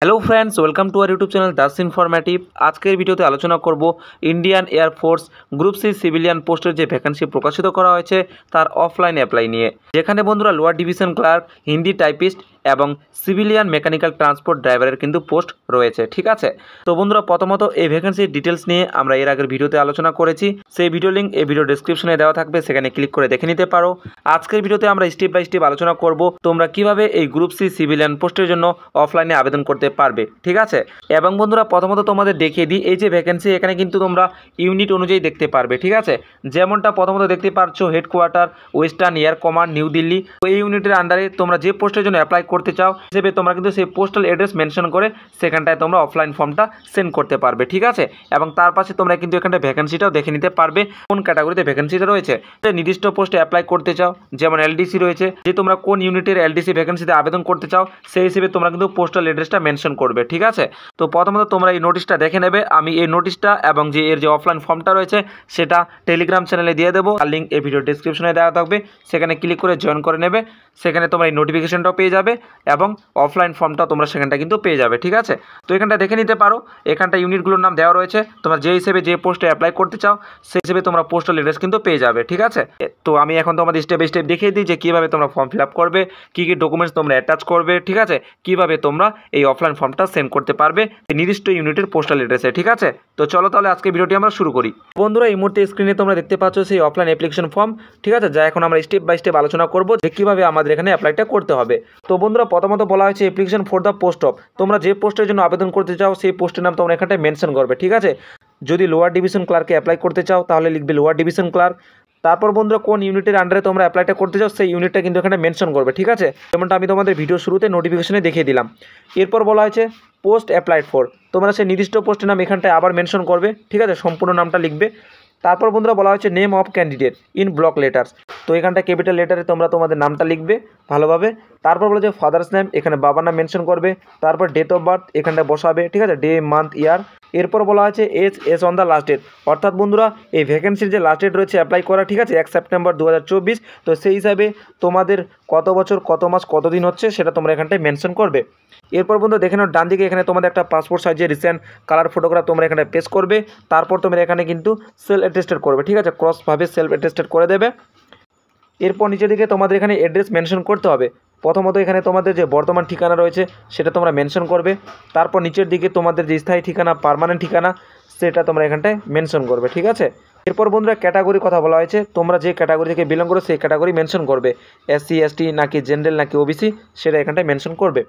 Hello friends, welcome to our YouTube channel Das informative. আজকের ভিডিওতে আলোচনা করব Indian airforce group C civilian পোস্টের যে ভ্যাকেন্সি প্রকাশিত করা হয়েছে তার অফলাইন অ্যাপ্লাই নিয়ে, যেখানে বন্ধুরা lower division clerk, Hindi typist এবং সিভিলিয়ান মেকানিক্যাল ট্রান্সপোর্ট ড্রাইভারের কিন্তু পোস্ট রয়েছে। ঠিক আছে, তো বন্ধুরা প্রথমত এই ভ্যাকেন্সির ডিটেলস নিয়ে আমরা এর আগের ভিডিওতে আলোচনা করেছি। সেই ভিডিও লিঙ্ক এই ভিডিও ডেসক্রিপশনে দেওয়া থাকবে, সেখানে ক্লিক করে দেখে নিতে পারো। আজকের ভিডিওতে আমরা স্টেপ বাই স্টেপ আলোচনা করব তোমরা কিভাবে এই গ্রুপ সি সিভিলিয়ান পোস্টের জন্য অফলাইনে আবেদন করতে পারবে। ঠিক আছে, এবং বন্ধুরা প্রথমত তোমাদের দেখিয়ে দিই এই যে ভ্যাকেন্সি, এখানে কিন্তু তোমরা ইউনিট অনুযায়ী দেখতে পারবে। ঠিক আছে, যেমনটা প্রথমত দেখতে পাচ্ছ headquarter western air command new Delhi. তো এই ইউনিটের আন্ডারে তোমরা যে পোস্টের জন্য অ্যাপ্লাই করতে চাও হিসেবে তোমরা কিন্তু সেই পোস্টাল অ্যাড্রেস মেনশন করে সেখানটায় তোমরা অফলাইন ফর্মটা সেন্ড করতে পারবে। ঠিক আছে, এবং তার পাশে তোমরা কিন্তু এখানটা ভ্যাকেন্সিটাও দেখে নিতে পারবে কোন ক্যাটাগরিতে ভ্যাকেন্সিটা রয়েছে। নির্দিষ্ট পোস্টে অ্যাপ্লাই করতে চাও, যেমন এলডিসি রয়েছে, যে তোমরা কোন ইউনিটের এলডিসি ভ্যাকেন্সিতে আবেদন করতে চাও সেই হিসেবে তোমরা কিন্তু পোস্টাল অ্যাড্রেসটা মেনশন করবে। ঠিক আছে, তো প্রথমত তোমরা এই নোটিশটা দেখে নেবে। আমি এই নোটিশটা এবং যে এর যে অফলাইন ফর্মটা রয়েছে সেটা টেলিগ্রাম চ্যানেলে দিয়ে দেবো, আর লিঙ্ক এই ভিডিও ডিসক্রিপশনে দেওয়া থাকবে, সেখানে ক্লিক করে জয়েন করে নেবে। সেখানে তোমরা এই নোটিফিকেশনটাও পেয়ে যাবে এবং অফলাইন ফর্মটা তোমরা সেখানটা কিন্তু পেয়ে যাবে। ঠিক আছে, তো এখানটা দেখে নিতে পারো, এখানটা ইউনিটগুলোর নাম দেওয়া রয়েছে, তোমরা যে হিসেবে যে পোস্টে অ্যাপ্লাই করতে চাও সেই হিসেবে তোমরা পোস্টাল অ্যাড্রেস কিন্তু পেয়ে যাবে। ঠিক আছে, তো আমি এখন তোমাদের স্টেপ বাই স্টেপ দেখিয়ে দিই যে কীভাবে তোমরা ফর্ম ফিল আপ করবে, কী কী ডকুমেন্টস তোমরা অ্যাটাচ করবে। ঠিক আছে, কীভাবে তোমরা এই অফলাইন ফর্মটা সেন্ড করতে পারবে নির্দিষ্ট ইউনিটের পোস্টাল অ্যাড্রেসে। ঠিক আছে, তো চলো তাহলে আজকে ভিডিওটি আমরা শুরু করি। বন্ধুরা এই মুহূর্তে স্ক্রিনে তোমরা দেখতে পাচ্ছ সেই অফলাইন অ্যাপ্লিকেশন ফর্ম। ঠিক আছে, যা এখন আমরা স্টেপ বাই স্টেপ আলোচনা করবো যে কীভাবে আমাদের এখানে অ্যাপ্লাইটা করতে হবে। তো বন্ধুরা প্রথমত বলা হয়েছে application for the post of, তোমরা যে পোস্টের জন্য আবেদন করতে চাও সেই পোস্টের নাম তোমরা এখানটায় মেনশন করবে। ঠিক আছে, যদি লোয়ার ডিভিশন ক্লার্কে অ্যাপ্লাই করতে চাও তাহলে লিখবে লোয়ার ডিভিশন ক্লার্ক। তারপর বন্ধুরা কোন ইউনিটের আন্ডারে তোমরা অ্যাপ্লাইটা করতে চাও সেই ইউনিটটা কিন্তু এখানে মেনশন করবে। ঠিক আছে, যেমনটা আমি তোমাদের ভিডিও শুরুতে নোটিফিকেশনে দেখিয়ে দিলাম। এরপর বলা হয়েছে পোস্ট অ্যাপ্লাইড ফর, তোমরা সেই নির্দিষ্ট পোস্টের নাম এখানটায় আবার মেনশন করবে। ঠিক আছে, সম্পূর্ণ নামটা লিখবে। তারপর বন্ধুরা বলা হয়েছে name of candidate in block letters, তো এখানটা ক্যাপিটাল লেটারে তোমরা তোমাদের নামটা লিখবে ভালোভাবে। তারপর বলা হচ্ছে ফাদার্স নেম, এখানে বাবার নাম মেনশন করবে। তারপর ডেট অফ বার্থ এখানটা বসাবে। ঠিক আছে, ডে মান্থ ইয়ার। এরপর বলা আছে age on the last date, অর্থাৎ বন্ধুরা এই ভ্যাকেন্সির যে লাস্ট ডেট রয়েছে অ্যাপ্লাই করা, ঠিক আছে 1 সেপ্টেম্বর 2024, তো সেই হিসাবে তোমাদের কত বছর কত মাস কত দিন হচ্ছে সেটা তোমরা এখানটায় মেনশন করবে। এরপর বন্ধু দেখে নাও ডান দিকে এখানে তোমাদের একটা পাসপোর্ট সাইজের রিসেন্ট কালার ফটোগ্রাফ তোমরা এখানে পেস্ট করবে। তারপর তোমরা এখানে কিন্তু সেলফ অ্যাটেস্টেড করবে। ঠিক আছে, ক্রসভাবে সেলফ অ্যাটেস্টেড করে দেবে। এরপর নিচের দিকে তোমাদের এখানে অ্যাড্রেস মেনশন করতে হবে। প্রথমত এখানে তোমাদের যে বর্তমান ঠিকানা রয়েছে সেটা তোমরা মেনশন করবে। তারপর নিচের দিকে তোমাদের যে স্থায়ী ঠিকানা পার্মানেন্ট ঠিকানা সেটা তোমরা এখানটায় মেনশন করবে। ঠিক আছে, এরপর বন্ধুরা ক্যাটাগরি কথা বলা হয়েছে, তোমরা যে ক্যাটাগরি থেকে বিলং করো সেই ক্যাটাগরি মেনশন করবে, এসসি এসটি নাকি জেনারেল নাকি ওবিসি সেটা এখানটায় মেনশন করবে।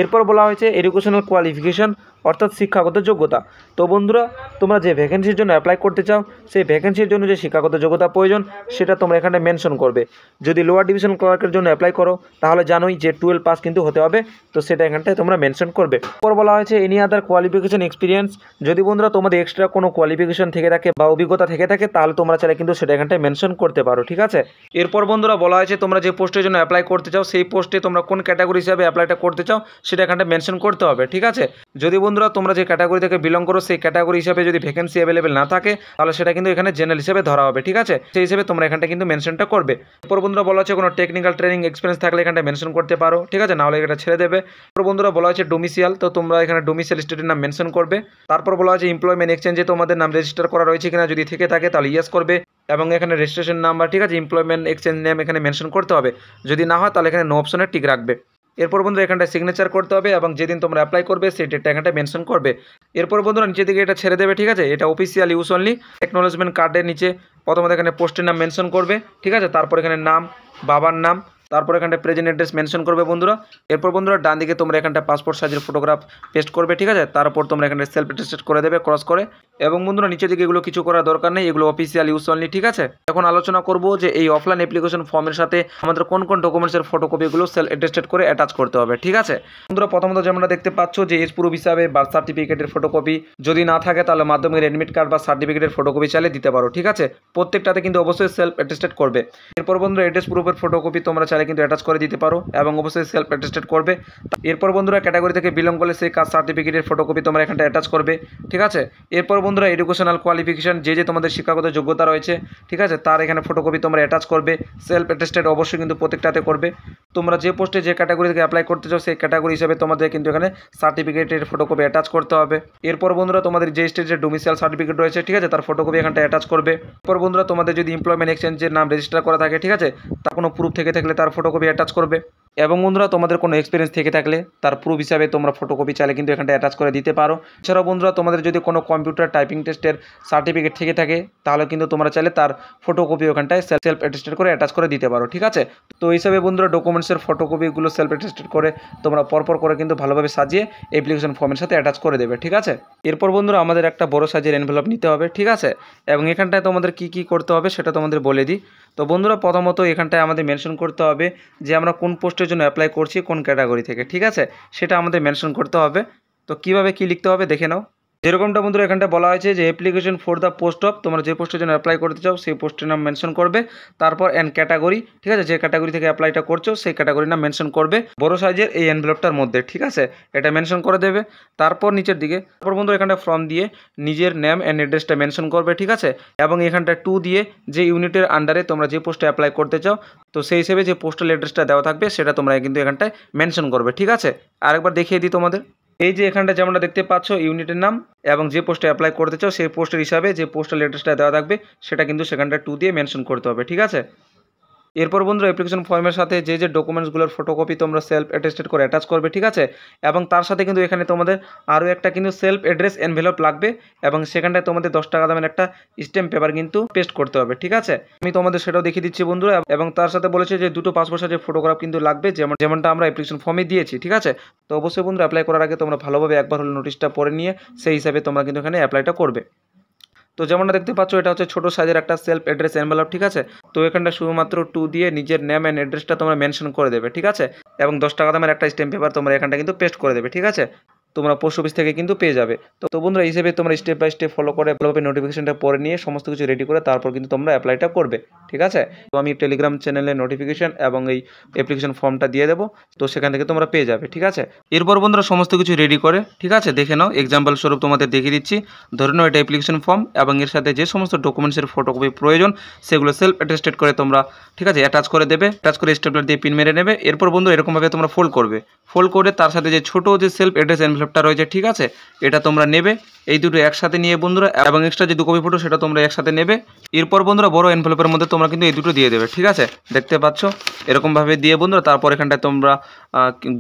এরপর বলা হয়েছে এডুকেশনাল কোয়ালিফিকেশন, অর্থাৎ শিক্ষাগত যোগ্যতা। তো বন্ধুরা তোমরা যে ভ্যাকেন্সির জন্য অ্যাপ্লাই করতে চাও সেই ভ্যাকেন্সির জন্য যে শিক্ষাগত যোগ্যতা প্রয়োজন সেটা তোমরা এখানে মেনশন করবে। যদি লোয়ার ডিভিশন ক্লার্কের জন্য অ্যাপ্লাই করো তাহলে জানোই যে 12 পাস কিন্তু হতে হবে, তো সেটা এখানটায় তোমরা মেনশন করবে। এরপর বলা হয়েছে এনি আদার কোয়ালিফিকেশন এক্সপিরিয়েন্স, যদি বন্ধুরা তোমাদের এক্সট্রা কোনো কোয়ালিফিকেশন থেকে থাকে বা অভিজ্ঞতা থেকে থাকে তাহলে তোমরা চাইলে কিন্তু সেটা এখানটায় মেনশন করতে পারো। ঠিক আছে, এরপর বন্ধুরা বলা হয়েছে তোমরা যে পোস্টের জন্য অ্যাপ্লাই করতে চাও সেই পোস্টে তোমরা কোন ক্যাটাগরি হিসাবে অ্যাপ্লাইটা করতে চাও সেটা এখানটায় মেনশন করতে হবে। ঠিক আছে, যদি বন্ধুরা তোমরা যে ক্যাটাগরি থেকে বিলং করো সেই ক্যাটাগরি হিসাবে যদি ভ্যাকেন্সি অ্যাভেলেবেল না থাকে তাহলে সেটা কিন্তু এখানে জেনারেল হিসেবে ধরা হবে। ঠিক আছে, সেই হিসেবে তোমরা এখানটা কিন্তু মেনশনটা করবে। এরপর বন্ধুরা বলা হচ্ছে কোনো টেকনিক্যাল ট্রেনিং এক্সপিরিয়েন্স থাকলে এখানটা মেনশন করতে পারো। ঠিক আছে, নাহলে এটা ছেড়ে দেবে। এরপর বন্ধুরা বলা হচ্ছে ডোমিসিয়াল, তো তোমরা এখানে ডোমিসিয়াল স্টেটের নাম মেনশন করবে। তারপর বলা হচ্ছে এমপ্লয়মেন্ট এক্সচেঞ্জে তোমাদের নাম রেজিস্টার করা রয়েছে কিনা, যদি থেকে থাকে তাহলে ইয়েস করবে এবং এখানে রেজিস্ট্রেশন নাম্বার, ঠিক আছে এমপ্লয়মেন্ট এক্সচেঞ্জ নেম এখানে মেনশন করতে হবে। যদি না হয় তাহলে এখানে নো অপশনে টিক রাখবে। এরপর বন্ধুরা এখানটায় সিগনেচার করতে হবে এবং যেদিন তোমরা অ্যাপ্লাই করবে সেই ডেটটা এখানটায় মেনশন করবে। এরপর বন্ধুরা নিচের দিকে এটা ছেড়ে দেবে। ঠিক আছে, এটা অফিসিয়াল ইউজ অনলি। অ্যাকনোলেজমেন্ট কার্ডের নিচে প্রথমত এখানে পোস্টের নাম মেনশন করবে। ঠিক আছে, তারপর এখানে নাম, বাবার নাম, তারপর এখানটা প্রেজেন্ট অ্যাড্রেস মেনশন করবে বন্ধুরা। এরপর বন্ধুরা ডান দিকে তোমরা এখানটা পাসপোর্ট সাইজের ফটোগ্রাফ পেস্ট করবে। ঠিক আছে, তারপর তোমরা এখানে সেলফ অ্যাটেস্টেড করে দেবে ক্রস করে। এবং বন্ধুরা নিচের দিকে এগুলো কিছু করার দরকার নেই, এগুলো অফিসিয়াল ইউজ অনলি। ঠিক আছে, এখন আলোচনা করব যে এই অফলাইন অ্যাপ্লিকেশন ফর্মের সাথে আমাদের কোন কোন ডকুমেন্টসের ফটোকপিগুলো সেলফ অ্যাটেস্টেড করে অ্যাটাচ করতে হবে। ঠিক আছে, বন্ধুরা প্রথমত যেমনটা দেখতে পাচ্ছ যে এজ প্রুফ হিসাবে বার্থ সার্টিফিকেটের ফটোকপি, যদি না থাকে তাহলে মাধ্যমিক অ্যাডমিট কার্ড বা সার্টিফিকেটের ফটোকপি চাইলে দিতে পারো। ঠিক আছে, প্রত্যেকটাতে কিন্তু অবশ্যই সেলফ অ্যাটেস্টেড করবে। এরপর বন্ধুরা অ্যাড্রেস প্রুফের ফটোকপি তোমরা চাইলে কিন্তু অ্যাটাচ করে দিতে পারো এবং অবশ্যই সেলফ অ্যাটেস্টেড করবে। এরপর বন্ধুরা ক্যাটাগরি থেকে বিলং করলে সেই কাস্ট সার্টিফিকেটের ফটোকপি তোমরা এখানটা অ্যাটাচ করবে। ঠিক আছে, এরপর বন্ধুরা বন্ধুরা এডুকেশনাল কোয়ালিফিকেশন যে তোমাদের শিক্ষাগত যোগ্যতা রয়েছে, ঠিক আছে, তার এখানে ফটোকপি তোমরা অ্যাটাচ করবে। সেলফ অ্যাটেস্টেড অবশ্যই কিন্তু প্রত্যেকটাতে করবে। তোমরা যে পোস্টে যে ক্যাটাগরি থেকে অ্যাপ্লাই করতে চাও সেই ক্যাটাগরি হিসেবে তোমাদের কিন্তু এখানে সার্টিফিকেটের ফটোকপি অ্যাটাচ করতে হবে। এরপর বন্ধুরা তোমাদের যে স্টেটের ডোমিসাইল সার্টিফিকেট রয়েছে, ঠিক আছে, তার ফটোকপি এখানটা অ্যাটাচ করবে। এরপর বন্ধুরা তোমাদের যদি এমপ্লয়মেন্ট এক্সচেঞ্জের নাম রেজিস্টার করা থাকে, ঠিক আছে, তার কোনো প্রুফ থেকে থাকলে তার ফটোকপি অ্যাটাচ করবে। এবং বন্ধুরা তোমাদের কোনো এক্সপিরিয়েন্স থেকে থাকলে তার প্রুফ হিসাবে তোমরা ফটোকপি চাইলে কিন্তু এখানটা অ্যাটাচ করে দিতে পারো। এছাড়াও বন্ধুরা তোমাদের যদি কোনো কম্পিউটার টাইপিং টেস্টের সার্টিফিকেট থেকে থাকে তাহলে কিন্তু তোমরা চাইলে তার ফটোকপি ওখানটায় সেলফ অ্যাটেস্টেড করে অ্যাটাচ করে দিতে পারো, ঠিক আছে। তো এই হিসাবে বন্ধুরা ডকুমেন্টসের ফটোকপিগুলো সেলফ অ্যাটেস্টেড করে তোমরা পরপর করে কিন্তু ভালোভাবে সাজিয়ে অ্যাপ্লিকেশন ফর্মের সাথে অ্যাটাচ করে দেবে, ঠিক আছে। এরপর বন্ধুরা আমাদের একটা বড় সাইজের এনভেলপ নিতে হবে, ঠিক আছে, এবং এখানটায় তোমাদের কি করতে হবে সেটা তোমাদের বলে দিই। তো বন্ধুরা প্রথমত এখানটায় আমাদের মেনশন করতে হবে যে আমরা কোন পোস্টের জন্য অ্যাপ্লাই করছি, কোন ক্যাটাগরি থেকে, ঠিক আছে, সেটা আমাদের মেনশন করতে হবে। তো কিভাবে কি লিখতে হবে দেখে নাও। যেরকমটা বন্ধুরা এখানটা বলা হয়েছে যে application for the post of, তোমরা যে পোস্টের জন্য অ্যাপ্লাই করতে চাও সেই পোস্টের নাম মেনশন করবে। তারপর অ্যান্ড ক্যাটাগরি, ঠিক আছে, যে ক্যাটাগরি থেকে অ্যাপ্লাইটা করছো সেই ক্যাটাগরির নাম মেনশন করবে বড় সাইজের এই এনভেলপটার মধ্যে, ঠিক আছে, এটা মেনশন করে দেবে। তারপর নিচের দিকে তারপর বন্ধুরা এখানটা ফর্ম দিয়ে নিজের নেম অ্যান্ড অ্যাড্রেসটা মেনশন করবে, ঠিক আছে, এবং এখানটা 2 দিয়ে যে ইউনিটের আন্ডারে তোমরা যে পোস্টে অ্যাপ্লাই করতে চাও তো সেই হিসেবে যে পোস্টাল অ্যাড্রেসটা দেওয়া থাকবে সেটা তোমরা কিন্তু এখানটায় মেনশন করবে, ঠিক আছে। আরেকবার দেখিয়ে দিই তোমাদের, এই যে এখানটা যেমনটা দেখতে পাচ্ছ ইউনিটের নাম এবং যে পোস্টে অ্যাপ্লাই করতে চাও সেই পোস্টের হিসাবে যে পোস্টাল অ্যাড্রেসটা দেওয়া থাকবে সেটা কিন্তু সেখানটা 2 দিয়ে মেনশন করতে হবে, ঠিক আছে। এরপর বন্ধুরা অ্যাপ্লিকেশন ফর্মের সাথে যে ডকুমেন্টসগুলোর ফটোকপি তোমরা সেলফ অ্যাটেস্টেড করে অ্যাটাচ করবে, ঠিক আছে, এবং তার সাথে কিন্তু এখানে তোমাদের আরও একটা কিন্তু সেলফ অ্যাড্রেস এনভেলপ লাগবে এবং সেখানটায় তোমাদের 10 টাকা দামের একটা স্ট্যাম্প পেপার কিন্তু পেস্ট করতে হবে, ঠিক আছে। আমি তোমাদের সেটাও দেখিয়ে দিচ্ছি বন্ধুরা, এবং তার সাথে বলেছে যে 2টো পাসপোর্ট সাইজের ফটোগ্রাফ কিন্তু লাগবে যেমনটা আমরা অ্যাপ্লিকেশন ফর্মে দিয়েছি, ঠিক আছে। তো অবশ্যই বন্ধুরা অ্যাপ্লাই করার আগে তোমরা ভালোভাবে একবার হলে নোটিশটা পড়ে নিয়ে সেই হিসাবে তোমরা কিন্তু এখানে অ্যাপ্লাইটা করবে। তো যেমনটা দেখতে পাচ্ছ এটা হচ্ছে ছোটো সাইজের একটা সেলফ অ্যাড্রেস এনভেলপ, ঠিক আছে। তো এখানটা শুধুমাত্র 2 দিয়ে নিজের নেম অ্যান্ড অ্যাড্রেসটা তোমরা মেনশন করে দেবে, ঠিক আছে, এবং 10 টাকা দামের একটা স্ট্যাম্প পেপার তোমরা এখানটা কিন্তু পেস্ট করে দেবে, ঠিক আছে, তোমরা পোস্ট অফিস থেকে কিন্তু পেয়ে যাবে। তো বন্ধুরা হিসেবে তোমরা স্টেপ বাই স্টেপ ফলো করে ভালোভাবে নোটিফিকেশনটা পড়ে নিয়ে সমস্ত কিছু রেডি করে তারপর কিন্তু তোমরা অ্যাপ্লাইটা করবে, ঠিক আছে। তো আমি টেলিগ্রাম চ্যানেলে নোটিফিকেশন এবং এই অ্যাপ্লিকেশন ফর্মটা দিয়ে দেবো, তো সেখান থেকে তোমরা পেয়ে যাবে, ঠিক আছে। এরপর বন্ধুরা সমস্ত কিছু রেডি করে, ঠিক আছে, দেখে নাও। এক্সাম্পল স্বরূপ তোমাদের দেখিয়ে দিচ্ছি। ধরে নাও এটা অ্যাপ্লিকেশন ফর্ম এবং এর সাথে যে সমস্ত ডকুমেন্টসের ফটোকপি প্রয়োজন সেগুলো সেলফ অ্যাটেস্টেড করে তোমরা, ঠিক আছে, অ্যাটাচ করে দেবে। অ্যাটাচ করে স্টেপলার দিয়ে পিন মেরে নেবে। এরপর বন্ধু এরকমভাবে তোমরা ফোল্ড করবে। ফোল্ড করে তার সাথে যে ছোটো যে সেলফ অ্যাড্রেস এনভেলপটা রয়েছে, ঠিক আছে, এটা তোমরা নেবে। এই দুটো একসাথে নিয়ে বন্ধুরা এবং এক্সট্রা যে 2 কপি ফটো সেটা তোমরা একসাথে নেবে। এরপর বন্ধুরা বড় এনভেলপের মধ্যে তোমরা কিন্তু এই দুটো দিয়ে দেবে, ঠিক আছে, দেখতে পাচ্ছ এরকমভাবে দিয়ে বন্ধুরা। তারপর এখানটায় তোমরা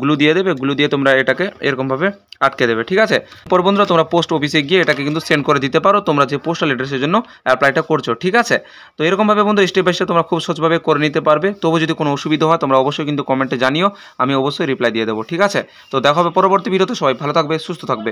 গ্লু দিয়ে দেবে। গ্লু দিয়ে তোমরা এটাকে এরকমভাবে আটকে দেবে, ঠিক আছে। এরপর বন্ধুরা তোমরা পোস্ট অফিসে গিয়ে এটাকে কিন্তু সেন্ড করে দিতে পারো তোমরা যে পোস্টাল অ্যাড্রেসের জন্য অ্যাপ্লাইটা করছো, ঠিক আছে। তো এরকমভাবে বন্ধু স্টেপ বাই স্টেপ তোমরা খুব সহজভাবে করে নিতে পারবে। তবু যদি কোনো অসুবিধা হয় তোমরা অবশ্যই কিন্তু কমেন্টে জানিও, আমি অবশ্যই রিপ্লাই দিয়ে দেবো, ঠিক আছে। তো দেখা হবে পরবর্তী ভিডিওতে। সবাই ভালো থাকবে, সুস্থ থাকবে।